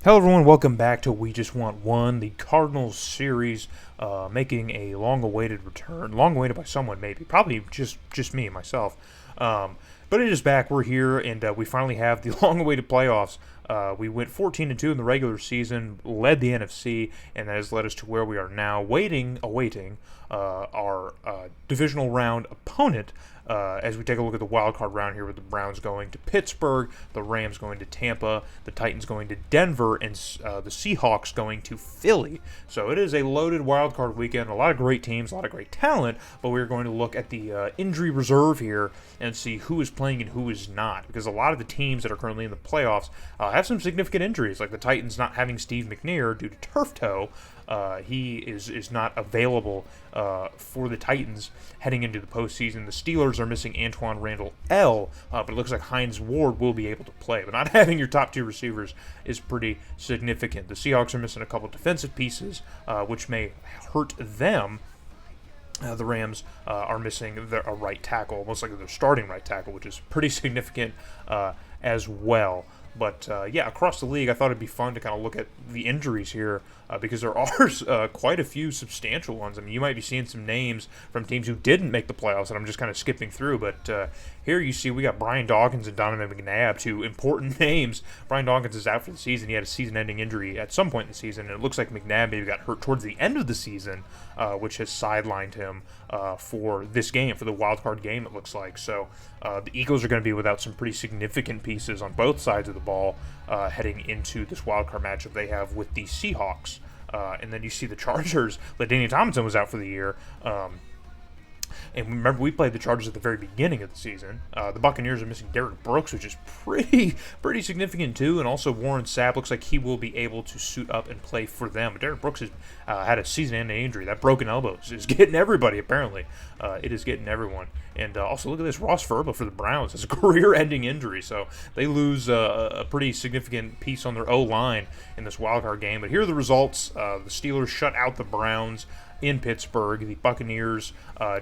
Hello everyone, welcome back to We Just Want One, the Cardinals series, making a long-awaited return. Long-awaited by someone, maybe. Probably just me, myself. But it is back, we're here, and we finally have the long-awaited playoffs. We went 14-2 in the regular season, led the NFC, and that has led us to where we are now, awaiting our divisional round opponent, as we take a look at the wild card round here with the Browns going to Pittsburgh, the Rams going to Tampa, the Titans going to Denver, and the Seahawks going to Philly. So it is a loaded wild card weekend, a lot of great teams, a lot of great talent, but we're going to look at the injury reserve here and see who is playing and who is not, because a lot of the teams that are currently in the playoffs have some significant injuries, like the Titans not having Steve McNair due to turf toe. He is not available for the Titans heading into the postseason. The Steelers are missing Antoine Randall L., but it looks like Hines Ward will be able to play. But not having your top two receivers is pretty significant. The Seahawks are missing a couple defensive pieces, which may hurt them. The Rams are missing a right tackle, almost like their starting right tackle, which is pretty significant as well. But, across the league, I thought it'd be fun to kind of look at the injuries here because there are quite a few substantial ones. I mean, you might be seeing some names from teams who didn't make the playoffs that I'm just kind of skipping through. But here you see we got Brian Dawkins and Donovan McNabb, two important names. Brian Dawkins is out for the season. He had a season-ending injury at some point in the season, and it looks like McNabb maybe got hurt towards the end of the season, which has sidelined him for this game, for the wild card game, it looks like. So the Eagles are going to be without some pretty significant pieces on both sides of the ball heading into this wild card matchup they have with the Seahawks. And then you see the Chargers. LaDainian Tomlinson was out for the year. And remember, we played the Chargers at the very beginning of the season. The Buccaneers are missing Derek Brooks, which is pretty significant too. And also Warren Sapp looks like he will be able to suit up and play for them. But Derek Brooks has had a season-ending injury. That broken elbow is getting everybody, apparently. It is getting everyone. And also, look at this. Ross Verba for the Browns has a career-ending injury. So they lose a pretty significant piece on their O-line in this wildcard game. But here are the results. The Steelers shut out the Browns in Pittsburgh. The Buccaneers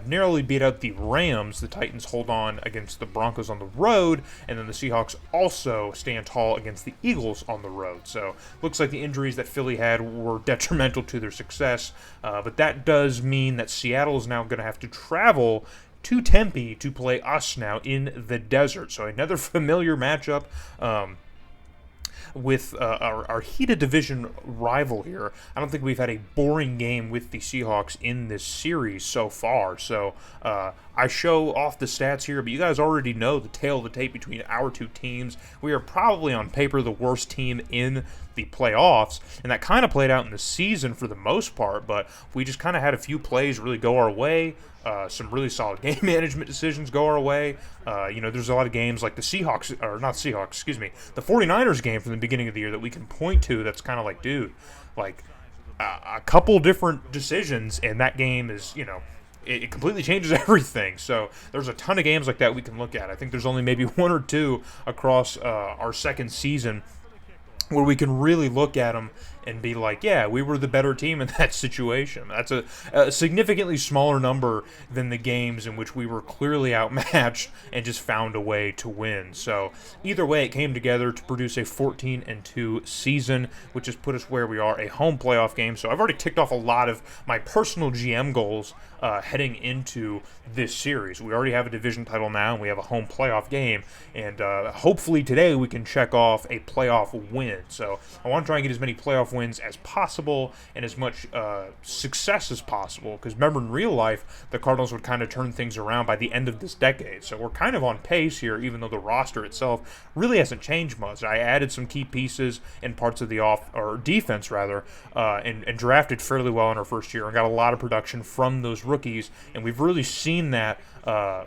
narrowly beat out the Rams. The Titans hold on against the Broncos on the road, and then the Seahawks also stand tall against the Eagles on the road. So looks like the injuries that Philly had were detrimental to their success, but that does mean that Seattle is now going to have to travel to Tempe to play us now in the desert. So another familiar matchup with our heated division rival here. I don't think we've had a boring game with the Seahawks in this series so far. So I show off the stats here, but you guys already know the tale of the tape between our two teams. We are probably on paper the worst team in the playoffs, and that kind of played out in the season for the most part, but we just kind of had a few plays really go our way. Some really solid game management decisions go our way. There's a lot of games like the 49ers game from the beginning of the year that we can point to that's kind of like, dude, like a couple different decisions, and that game is, it completely changes everything. So there's a ton of games like that we can look at. I think there's only maybe one or two across our second season where we can really look at them and be like, yeah, we were the better team in that situation. That's a significantly smaller number than the games in which we were clearly outmatched and just found a way to win. So either way, it came together to produce a 14-2 season, which has put us where we are, a home playoff game. So I've already ticked off a lot of my personal GM goals heading into this series. We already have a division title now, and we have a home playoff game, and hopefully today we can check off a playoff win. So I want to try and get as many playoff wins as possible and as much success as possible, because remember, in real life, the Cardinals would kind of turn things around by the end of this decade. So we're kind of on pace here, even though the roster itself really hasn't changed much. I added some key pieces in parts of the defense, and drafted fairly well in our first year and got a lot of production from those rookies, and we've really seen that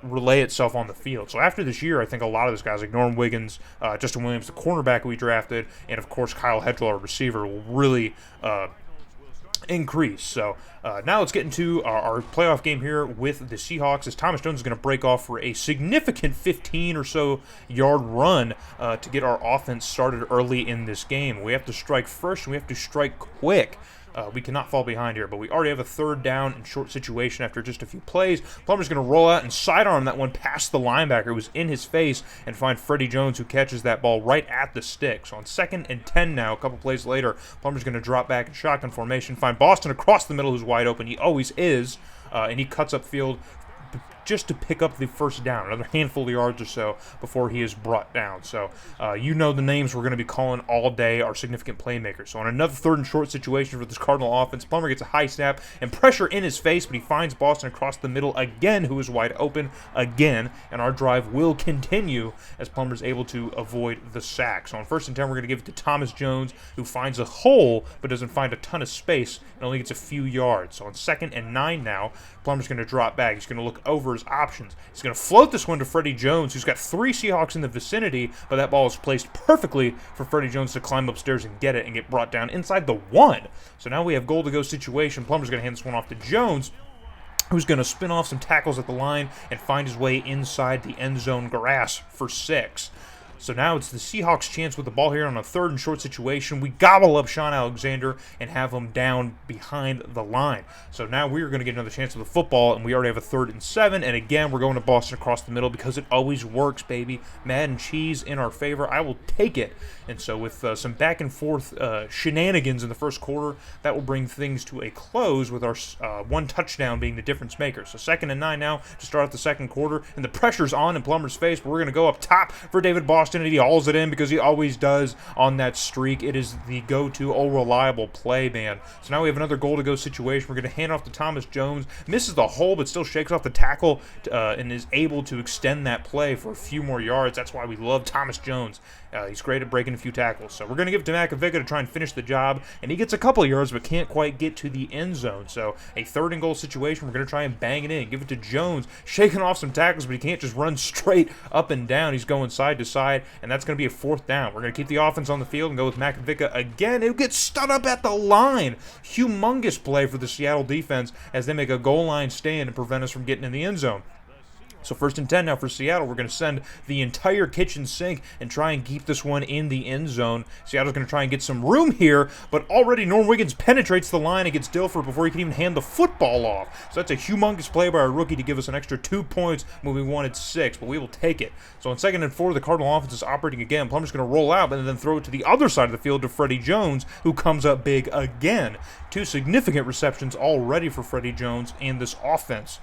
relay itself on the field. So after this year, I think a lot of those guys, like Norman Wiggins, Justin Williams, the cornerback we drafted, and of course Kyle Hedgel, our receiver, will really increase. So now let's get into our playoff game here with the Seahawks, as Thomas Jones is going to break off for a significant 15 or so yard run to get our offense started early in this game. We have to strike first, and we have to strike quick. We cannot fall behind here, but we already have a third down and short situation after just a few plays. Plummer's going to roll out and sidearm that one past the linebacker who was in his face and find Freddie Jones, who catches that ball right at the stick. So on 2nd and 10 now, a couple plays later, Plummer's going to drop back in shotgun formation, find Boston across the middle, who's wide open. He always is, and he cuts upfield just to pick up the first down, another handful of yards or so before he is brought down. So you know the names we're going to be calling all day are significant playmakers. So on another 3rd and short situation for this Cardinal offense, Plummer gets a high snap and pressure in his face, but he finds Boston across the middle again, who is wide open again, and our drive will continue as Plummer's able to avoid the sack. So on 1st and 10, we're going to give it to Thomas Jones, who finds a hole but doesn't find a ton of space and only gets a few yards. So on 2nd and 9 now, Plummer's going to drop back. He's going to look over his options. He's going to float this one to Freddie Jones, who's got 3 Seahawks in the vicinity, but that ball is placed perfectly for Freddie Jones to climb upstairs and get it and get brought down inside the 1. So now we have goal-to-go situation. Plummer's going to hand this one off to Jones, who's going to spin off some tackles at the line and find his way inside the end zone grass for 6. So now it's the Seahawks' chance with the ball here on a 3rd and short situation. We gobble up Sean Alexander and have him down behind the line. So now we're going to get another chance with the football, and we already have a 3rd and 7. And again, we're going to Boston across the middle because it always works, baby. Madden cheese in our favor. I will take it. And so with some back and forth shenanigans in the first quarter, that will bring things to a close with our 1 touchdown being the difference maker. So 2nd and 9 now to start out the second quarter, and the pressure's on in Plummer's face, but we're going to go up top for David Boston. And he hauls it in because he always does on that streak. It is the go-to, reliable play, man. So now we have another goal-to-go situation. We're going to hand off to Thomas Jones. Misses the hole, but still shakes off the tackle and is able to extend that play for a few more yards. That's why we love Thomas Jones. He's great at breaking a few tackles. So we're going to give it to Makovica to try and finish the job, and he gets a couple of yards but can't quite get to the end zone. So a 3rd and goal situation. We're going to try and bang it in. Give it to Jones, shaking off some tackles, but he can't just run straight up and down. He's going side to side, and that's going to be a 4th down. We're going to keep the offense on the field and go with Makovica again. It gets stood up at the line. Humongous play for the Seattle defense as they make a goal line stand and prevent us from getting in the end zone. So 1st and 10 now for Seattle. We're going to send the entire kitchen sink and try and keep this one in the end zone. Seattle's going to try and get some room here, but already Norm Wiggins penetrates the line and gets Dilfer before he can even hand the football off. So that's a humongous play by our rookie to give us an extra 2 points when we wanted 6, but we will take it. So on 2nd and 4, the Cardinal offense is operating again. Plummer's going to roll out and then throw it to the other side of the field to Freddie Jones, who comes up big again. 2 significant receptions already for Freddie Jones and this offense.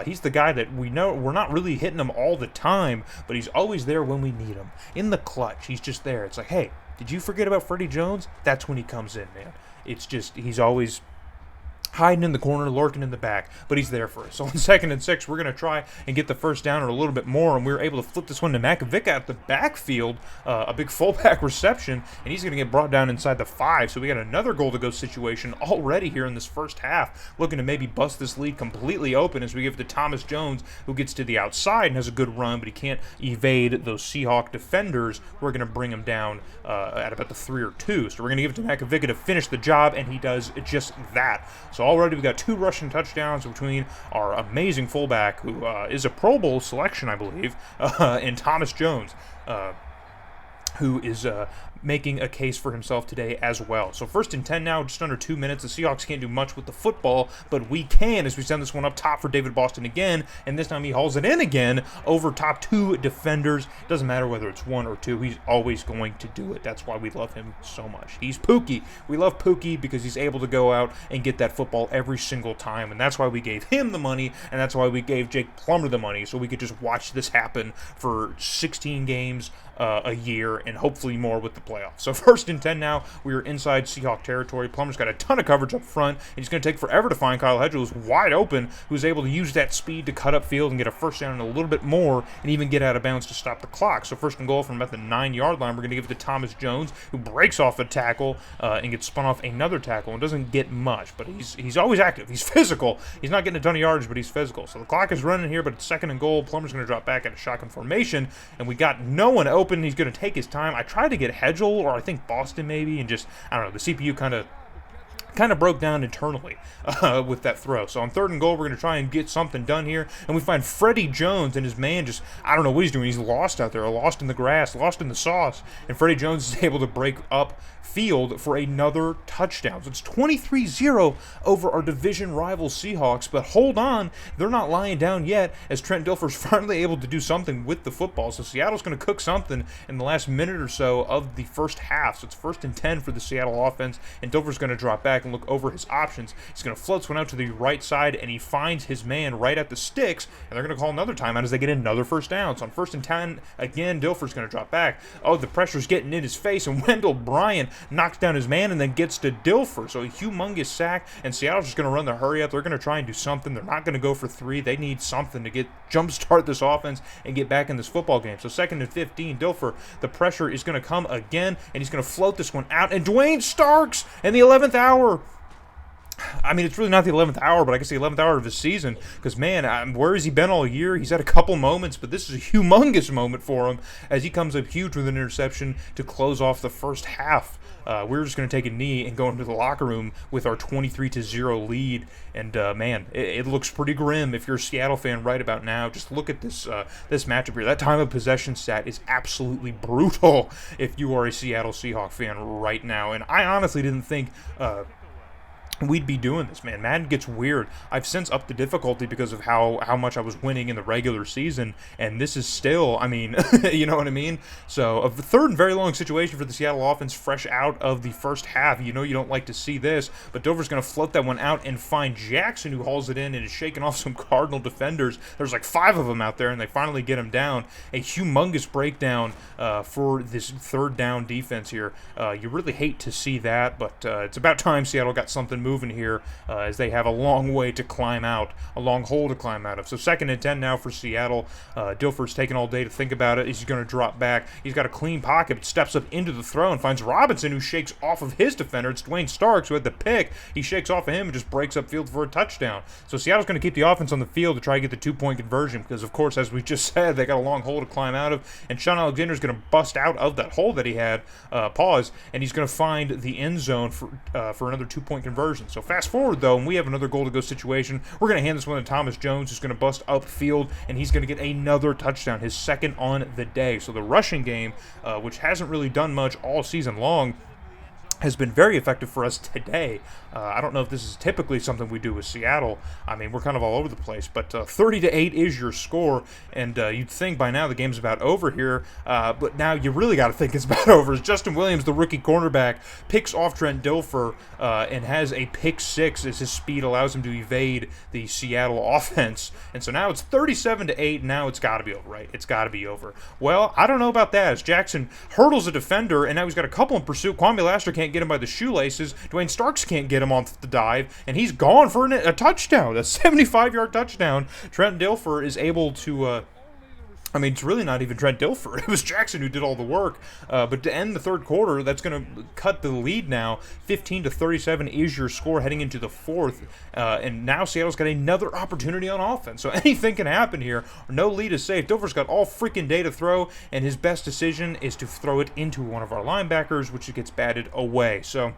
He's the guy that we know we're not really hitting him all the time, but he's always there when we need him. In the clutch, he's just there. It's like, hey, did you forget about Freddie Jones? That's when he comes in, man. It's just, he's always hiding in the corner, lurking in the back, but he's there for us. So on 2nd and 6, we're going to try and get the first down or a little bit more, and we were able to flip this one to Makovica at the backfield, a big fullback reception, and he's going to get brought down inside the 5. So we got another goal-to-go situation already here in this first half, looking to maybe bust this lead completely open as we give it to Thomas Jones, who gets to the outside and has a good run, but he can't evade those Seahawk defenders. We're going to bring him down at about the 3 or 2. So we're going to give it to Makovica to finish the job, and he does just that. So already we got 2 rushing touchdowns between our amazing fullback, who is a Pro Bowl selection, I believe, and Thomas Jones, who is making a case for himself today as well. So 1st and 10 now, just under 2 minutes. The Seahawks can't do much with the football, but we can as we send this one up top for David Boston again, and this time he hauls it in again over top 2 defenders. Doesn't matter whether it's 1 or 2, he's always going to do it. That's why we love him so much. He's Pookie. We love Pookie because he's able to go out and get that football every single time, and that's why we gave him the money, and that's why we gave Jake Plummer the money, so we could just watch this happen for 16 games a year and hopefully more with the playoffs. So 1st and 10 now, we are inside Seahawk territory. Plummer's got a ton of coverage up front, and he's going to take forever to find Kyle Hedges, who's wide open, who's able to use that speed to cut up field and get a first down and a little bit more, and even get out of bounds to stop the clock. So 1st and goal from about the 9-yard line. We're going to give it to Thomas Jones, who breaks off a tackle and gets spun off another tackle and doesn't get much, but he's always active. He's physical. He's not getting a ton of yards, but he's physical. So the clock is running here, but it's 2nd and goal. Plummer's going to drop back at a shotgun formation, and we got no one open. He's going to take his time. I tried to get Hedgel, or I think Boston maybe, and just, I don't know, the CPU kind of kind of broke down internally with that throw. So on 3rd and goal, we're going to try and get something done here. And we find Freddie Jones and his man just, I don't know what he's doing. He's lost out there, lost in the grass, lost in the sauce. And Freddie Jones is able to break up field for another touchdown. So it's 23-0 over our division rival Seahawks. But hold on, they're not lying down yet, as Trent Dilfer's finally able to do something with the football. So Seattle's going to cook something in the last minute or so of the first half. So it's 1st and 10 for the Seattle offense, and Dilfer's going to drop back and look over his options. He's going to float one out to the right side, and he finds his man right at the sticks, and they're going to call another timeout as they get another first down. So on 1st and 10, again, Dilfer's going to drop back. Oh, the pressure's getting in his face, and Wendell Bryan knocks down his man and then gets to Dilfer. So a humongous sack, and Seattle's just going to run the hurry up. They're going to try and do something. They're not going to go for 3. They need something to jumpstart this offense and get back in this football game. So 2nd and 15, Dilfer, the pressure is going to come again, and he's going to float this one out. And Dwayne Starks in the 11th hour. I mean, it's really not the 11th hour, but I guess the 11th hour of his season. Because, man, where has he been all year? He's had a couple moments, but this is a humongous moment for him as he comes up huge with an interception to close off the first half. We're just going to take a knee and go into the locker room with our 23-0 lead. And, man, it looks pretty grim if you're a Seattle fan right about now. Just look at this matchup here. That time of possession stat is absolutely brutal if you are a Seattle Seahawks fan right now. And I honestly didn't think we'd be doing this, man. Madden gets weird. I've since upped the difficulty because of how much I was winning in the regular season, and this is still, I mean, you know what I mean? So, a 3rd and very long situation for the Seattle offense fresh out of the first half. You know you don't like to see this, but Dover's going to float that one out and find Jackson, who hauls it in and is shaking off some Cardinal defenders. There's like 5 of them out there, and they finally get him down. A humongous breakdown for this 3rd down defense here. You really hate to see that, but it's about time Seattle got something moving here as they have a long way to climb out, a long hole to climb out of. So 2nd and 10 now for Seattle. Dilfer's taking all day to think about it. He's going to drop back. He's got a clean pocket, but steps up into the throw and finds Robinson, who shakes off of his defender. It's Dwayne Starks, who had the pick. He shakes off of him and just breaks up field for a touchdown. So Seattle's going to keep the offense on the field to try to get the 2-point conversion because, of course, as we just said, they got a long hole to climb out of, and Sean Alexander's going to bust out of that hole that he had, and he's going to find the end zone for another 2-point conversion. So fast forward, though, and we have another goal-to-go situation. We're going to hand this one to Thomas Jones, who's going to bust upfield, and he's going to get another touchdown, his 2nd on the day. So the rushing game, which hasn't really done much all season long, has been very effective for us today. I don't know if this is typically something we do with Seattle. I mean, we're kind of all over the place, but 30-8 is your score, and you'd think by now the game's about over here, but now you really got to think it's about over. As Justin Williams, the rookie cornerback, picks off Trent Dilfer and has a pick 6 as his speed allows him to evade the Seattle offense, and so now it's 37-8. Now it's got to be over, right? It's got to be over. Well, I don't know about that, as Jackson hurdles a defender, and now he's got a couple in pursuit. Kwame Lassiter can't get him by the shoelaces. Dwayne Starks can't get him on the dive, and he's gone for a touchdown, a 75-yard touchdown. Trent Dilfer is able to I mean, it's really not even Trent Dilfer. It was Jackson who did all the work. But to end the 3rd quarter, that's going to cut the lead now. 15-37 is your score heading into the 4th. And now Seattle's got another opportunity on offense. So anything can happen here. No lead is safe. Dilfer's got all freaking day to throw, and his best decision is to throw it into one of our linebackers, which gets batted away. So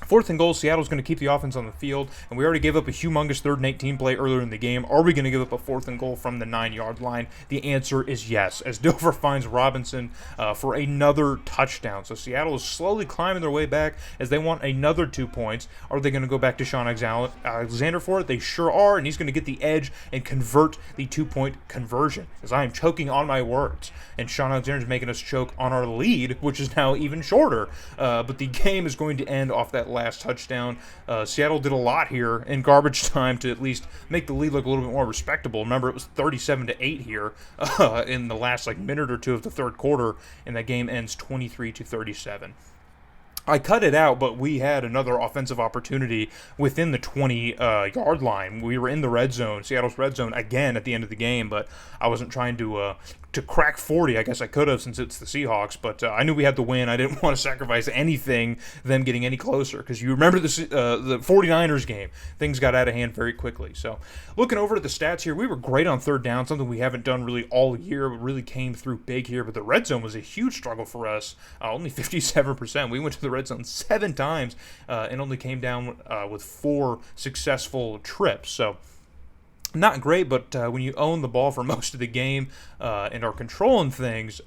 4th and goal, Seattle's going to keep the offense on the field, and we already gave up a humongous 3rd and 18 play earlier in the game. Are we going to give up a 4th and goal from the 9-yard line? The answer is yes, as Dilfer finds Robinson for another touchdown. So Seattle is slowly climbing their way back as they want another 2 points. Are they going to go back to Sean Alexander for it? They sure are, and he's going to get the edge and convert the 2-point conversion, as I am choking on my words. And Sean Alexander is making us choke on our lead, which is now even shorter. But the game is going to end off that last touchdown. Seattle did a lot here in garbage time to at least make the lead look a little bit more respectable. Remember, it was 37-8 here in the last minute or two of the 3rd quarter, and that game ends 23-37. I cut it out, but we had another offensive opportunity within the 20-yard line. We were in the red zone, Seattle's red zone, again at the end of the game, but I wasn't trying to crack 40. I guess I could have since it's the Seahawks, but I knew we had to win. I didn't want to sacrifice anything, them getting any closer, because you remember the 49ers game. Things got out of hand very quickly. So looking over at the stats here, we were great on 3rd down, something we haven't done really all year, but really came through big here. But the red zone was a huge struggle for us, only 57%. We went to the red red zone 7 times and only came down with 4 successful trips. So not great, but when you own the ball for most of the game and are controlling things,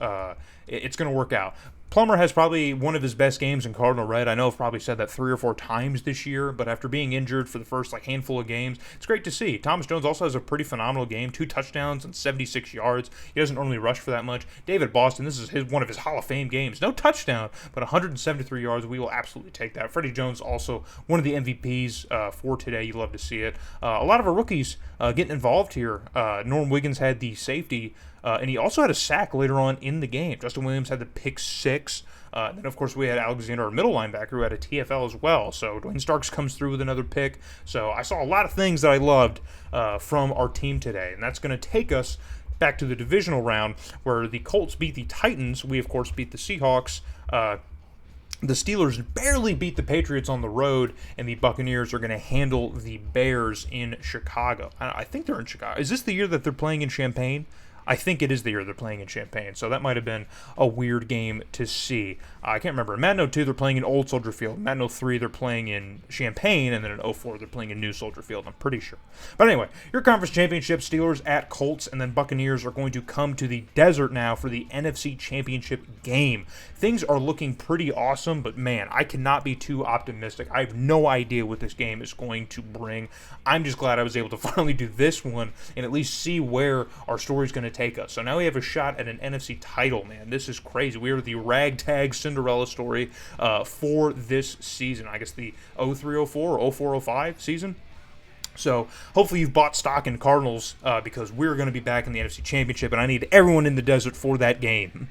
it's going to work out. Plummer has probably one of his best games in Cardinal Red. I know I've probably said that 3 or 4 times this year, but after being injured for the first handful of games, it's great to see. Thomas Jones also has a pretty phenomenal game, 2 touchdowns and 76 yards. He doesn't normally rush for that much. David Boston, this is one of his Hall of Fame games. No touchdown, but 173 yards. We will absolutely take that. Freddie Jones also one of the MVPs for today. You love to see it. A lot of our rookies getting involved here. Norm Wiggins had the safety, and he also had a sack later on in the game. Justin Williams had the pick 6. Then, of course, we had Alexander, our middle linebacker, who had a TFL as well. So Dwayne Starks comes through with another pick. So I saw a lot of things that I loved from our team today. And that's going to take us back to the divisional round where the Colts beat the Titans. We, of course, beat the Seahawks. The Steelers barely beat the Patriots on the road, and the Buccaneers are going to handle the Bears in Chicago. I think they're in Chicago. Is this the year that they're playing in Champaign? I think it is the year they're playing in Champaign, so that might have been a weird game to see. I can't remember. In Madden 02, they're playing in Old Soldier Field. In Madden 03, they're playing in Champaign, and then in 04, they're playing in New Soldier Field, I'm pretty sure. But anyway, your conference championship, Steelers at Colts, and then Buccaneers are going to come to the desert now for the NFC Championship game. Things are looking pretty awesome, but man, I cannot be too optimistic. I have no idea what this game is going to bring. I'm just glad I was able to finally do this one and at least see where our story is going to take us. So now we have a shot at an NFC title, man. This is crazy. We are the ragtag Cinderella story for this season. I guess the 03-04 or 04-05 season. So hopefully you've bought stock in Cardinals because we're going to be back in the NFC Championship, and I need everyone in the desert for that game.